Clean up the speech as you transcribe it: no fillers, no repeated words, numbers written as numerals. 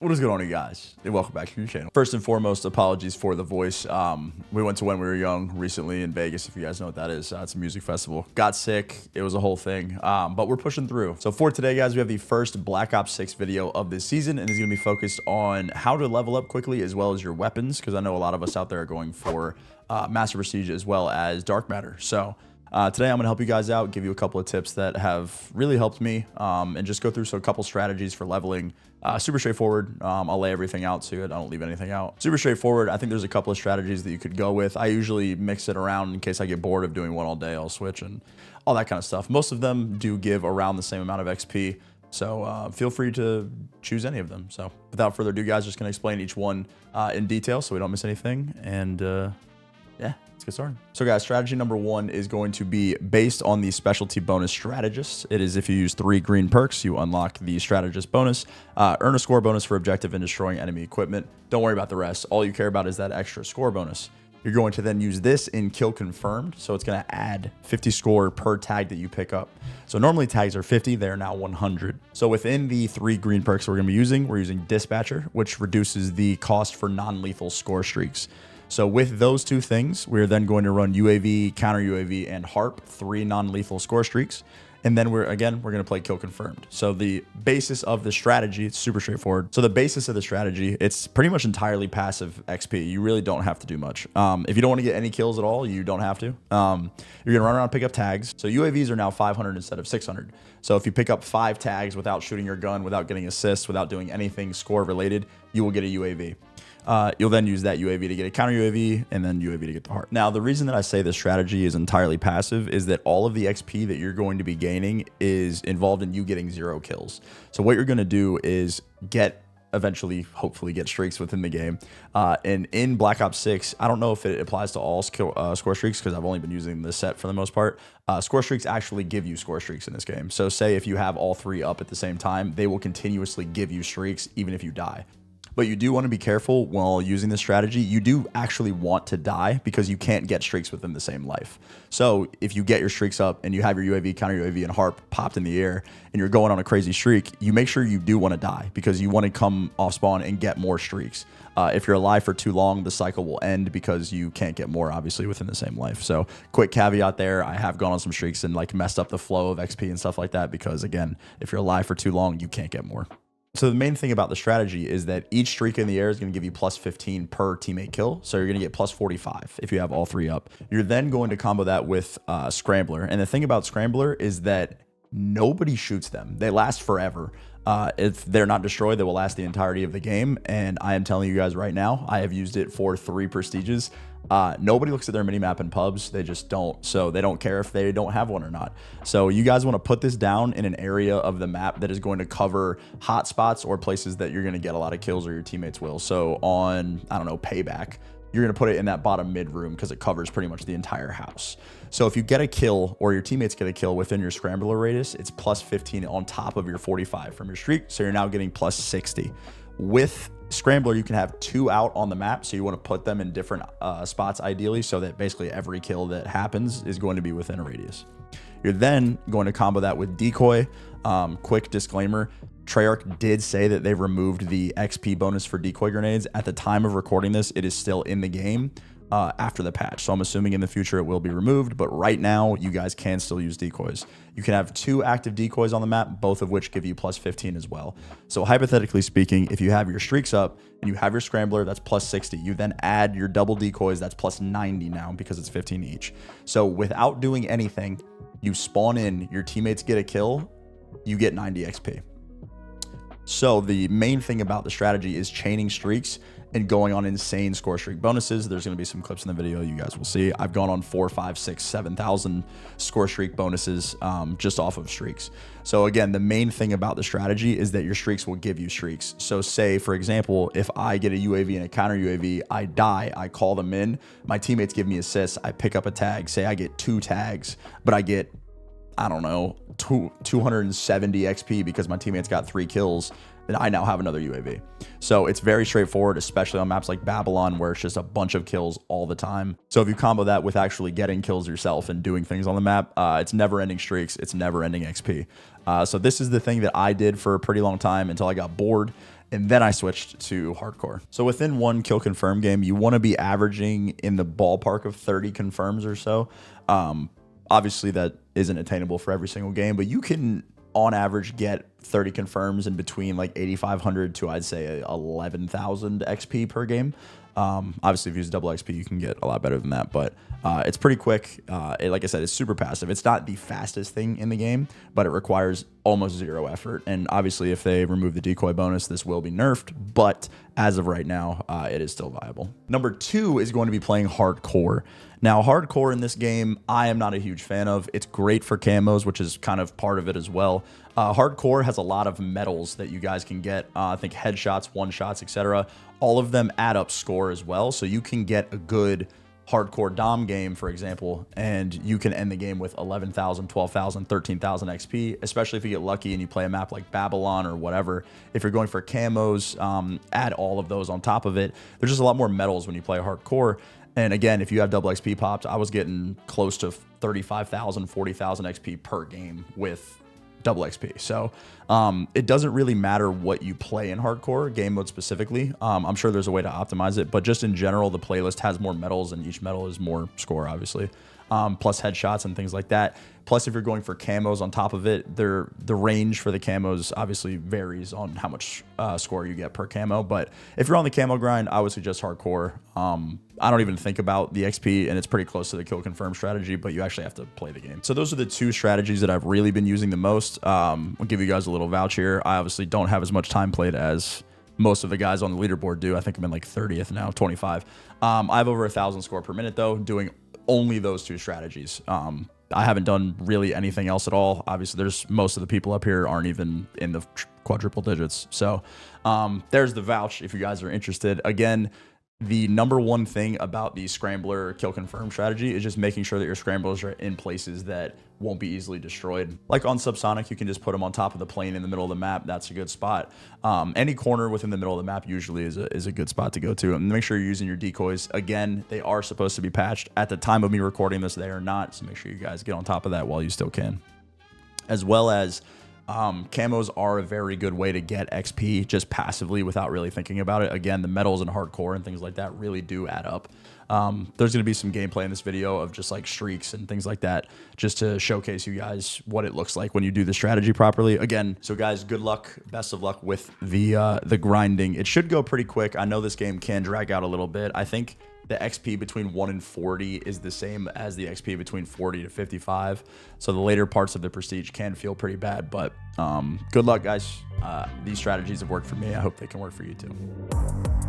What is going on, you guys? And welcome back to the channel. First and foremost, apologies for the voice. We went to When We Were Young recently in Vegas, if you guys know what that is. It's a music festival. Got sick. It was a whole thing, but we're pushing through. So for today, guys, we have the first Black Ops 6 video of this season, and it's going to be focused on how to level up quickly as well as your weapons, because I know a lot of us out there are going for Master Prestige as well as Dark Matter. So today I'm going to help you guys out, give you a couple of tips that have really helped me, and just go through a couple strategies for leveling. Super straightforward. I'll lay everything out so I don't leave anything out. Super straightforward. I think there's a couple of strategies that you could go with. I usually mix it around in case I get bored of doing one all day. I'll switch and all that kind of stuff. Most of them do give around the same amount of XP. So feel free to choose any of them. So without further ado, guys, just going to explain each one in detail so we don't miss anything. And yeah, let's get started. So guys, strategy number one is going to be based on the specialty bonus strategist. It is if you use 3 green perks, you unlock the strategist bonus, earn a score bonus for objective and destroying enemy equipment. Don't worry about the rest. All you care about is that extra score bonus. You're going to then use this in kill confirmed. So it's going to add 50 score per tag that you pick up. So normally tags are 50, they're now 100. So within the 3 green perks we're going to be using, we're using Dispatcher, which reduces the cost for non-lethal score streaks. So with those two things, we're then going to run UAV, counter UAV, and HARP, 3 non-lethal score streaks. And then we're going to play kill confirmed. So the basis of the strategy, it's super straightforward. So the basis of the strategy, it's pretty much entirely passive XP. You really don't have to do much. If you don't want to get any kills at all, you don't have to. You're going to run around and pick up tags. So UAVs are now 500 instead of 600. So if you pick up 5 tags without shooting your gun, without getting assists, without doing anything score related, you will get a UAV. You'll then use that UAV to get a counter UAV and then UAV to get the heart. Now, the reason that I say this strategy is entirely passive is that all of the XP that you're going to be gaining is involved in you getting 0 kills. So what you're going to do is eventually, hopefully get streaks within the game. And in Black Ops 6, I don't know if it applies to all score streaks because I've only been using this set for the most part. Score streaks actually give you score streaks in this game. So say if you have all 3 up at the same time, they will continuously give you streaks even if you die. But you do want to be careful while using this strategy. You do actually want to die because you can't get streaks within the same life. So if you get your streaks up and you have your UAV, counter UAV, and HARP popped in the air and you're going on a crazy streak, you make sure you do want to die because you want to come off spawn and get more streaks. If you're alive for too long, the cycle will end because you can't get more, obviously, within the same life. So quick caveat there, I have gone on some streaks and messed up the flow of XP and stuff like that because, again, if you're alive for too long, you can't get more. So the main thing about the strategy is that each streak in the air is going to give you plus 15 per teammate kill. So you're going to get plus 45 if you have all 3 up. You're then going to combo that with Scrambler. And the thing about Scrambler is that nobody shoots them. They last forever. If they're not destroyed, they will last the entirety of the game. And I am telling you guys right now, I have used it for 3 prestiges. Nobody looks at their minimap in pubs. They just don't. So they don't care if they don't have one or not. So you guys want to put this down in an area of the map that is going to cover hotspots or places that you're going to get a lot of kills or your teammates will. So on, I don't know, Payback, you're going to put it in that bottom mid room because it covers pretty much the entire house. So if you get a kill or your teammates get a kill within your Scrambler radius, it's plus 15 on top of your 45 from your streak. So you're now getting plus 60. With Scrambler, you can have 2 out on the map. So you want to put them in different spots ideally so that basically every kill that happens is going to be within a radius. You're then going to combo that with Decoy. Quick disclaimer, Treyarch did say that they removed the XP bonus for decoy grenades. At the time of recording this, it is still in the game after the patch. So I'm assuming in the future it will be removed, but right now you guys can still use decoys. You can have 2 active decoys on the map, both of which give you plus 15 as well. So hypothetically speaking, if you have your streaks up and you have your Scrambler, that's plus 60. You then add your double decoys, that's plus 90 now because it's 15 each. So without doing anything, you spawn in, your teammates get a kill, you get 90 XP. So the main thing about the strategy is chaining streaks and going on insane score streak bonuses. There's going to be some clips in the video you guys will see. I've gone on 4, 5, 6, 7,000 score streak bonuses just off of streaks. So again, the main thing about the strategy is that your streaks will give you streaks. So say, for example, if I get a UAV and a counter UAV, I die, I call them in, my teammates give me assists, I pick up a tag, say I get 2 tags, but I get, I don't know, 270 XP because my teammates got 3 kills, then I now have another UAV. So it's very straightforward, especially on maps like Babylon where it's just a bunch of kills all the time. So if you combo that with actually getting kills yourself and doing things on the map, it's never ending streaks, it's never ending XP. So this is the thing that I did for a pretty long time until I got bored. and then I switched to hardcore. So within one kill confirm game, you want to be averaging in the ballpark of 30 confirms or so. Obviously, that isn't attainable for every single game, but you can, on average, get 30 confirms in between like 8,500 to, I'd say, 11,000 XP per game. Obviously, if you use double XP, you can get a lot better than that, but it's pretty quick. Like I said, it's super passive. It's not the fastest thing in the game, but it requires almost zero effort. And obviously, if they remove the decoy bonus, this will be nerfed, but as of right now, it is still viable. Number 2 is going to be playing hardcore. Now, hardcore in this game, I am not a huge fan of. It's great for camos, which is kind of part of it as well. Hardcore has a lot of medals that you guys can get. I think headshots, one-shots, etc. All of them add up score as well, so you can get a good hardcore Dom game, for example, and you can end the game with 11,000, 12,000, 13,000 XP, especially if you get lucky and you play a map like Babylon or whatever. If you're going for camos, add all of those on top of it. There's just a lot more medals when you play hardcore. And again, if you have double XP popped, I was getting close to 35,000, 40,000 XP per game with double XP. So it doesn't really matter what you play in hardcore, game mode specifically. I'm sure there's a way to optimize it, but just in general, the playlist has more medals and each medal is more score, obviously. Plus headshots and things like that. Plus, if you're going for camos on top of it, the range for the camos obviously varies on how much score you get per camo. But if you're on the camo grind, I would suggest hardcore. I don't even think about the XP, and it's pretty close to the kill confirm strategy, but you actually have to play the game. So those are the 2 strategies that I've really been using the most. I'll give you guys a little vouch here. I obviously don't have as much time played as most of the guys on the leaderboard do. I think I'm in like 30th now, 25. I have over 1,000 score per minute though, doing only those 2 strategies. I haven't done really anything else at all. Obviously, there's most of the people up here aren't even in the quadruple digits. So there's the vouch if you guys are interested. Again, the number one thing about the scrambler kill confirm strategy is just making sure that your scramblers are in places that won't be easily destroyed. Like on Subsonic, you can just put them on top of the plane in the middle of the map. That's a good spot. Any corner within the middle of the map usually is a good spot to go to. And make sure you're using your decoys. Again, they are supposed to be patched. At the time of me recording this, they are not. So make sure you guys get on top of that while you still can. As well as camos are a very good way to get XP just passively without really thinking about it. Again, the medals and hardcore and things like that really do add up. There's going to be some gameplay in this video of just like streaks and things like that, just to showcase you guys what it looks like when you do the strategy properly. Again, so guys, good luck, best of luck with the grinding. It should go pretty quick. I know this game can drag out a little bit. I think the XP between 1 and 40 is the same as the XP between 40 to 55. So the later parts of the Prestige can feel pretty bad, but good luck, guys. These strategies have worked for me. I hope they can work for you too.